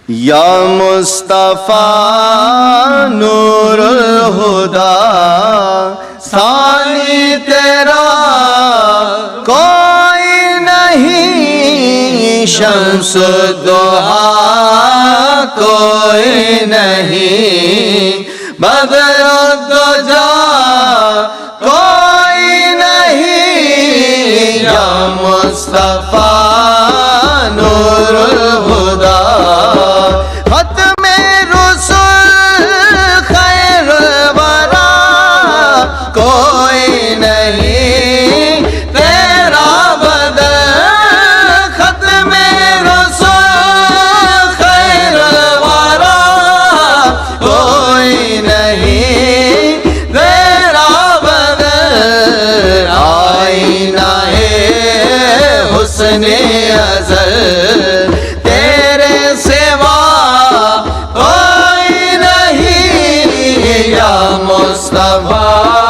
یا مصطفیٰ نور الہدا ثانی تیرا کوئی نہیں، شمس الضحیٰ کوئی نہیں، بدر الدجا کوئی نہیں، یا مصطفیٰ نور الہدا ختم رسول خیر الورا کوئی نہیں تیرا بدل، ختم رسول خیر الورا کوئی نہیں تیرا بدل، آئینہ حسن ازل تیرے سوا کوئی نہیں، یا مصطفیٰ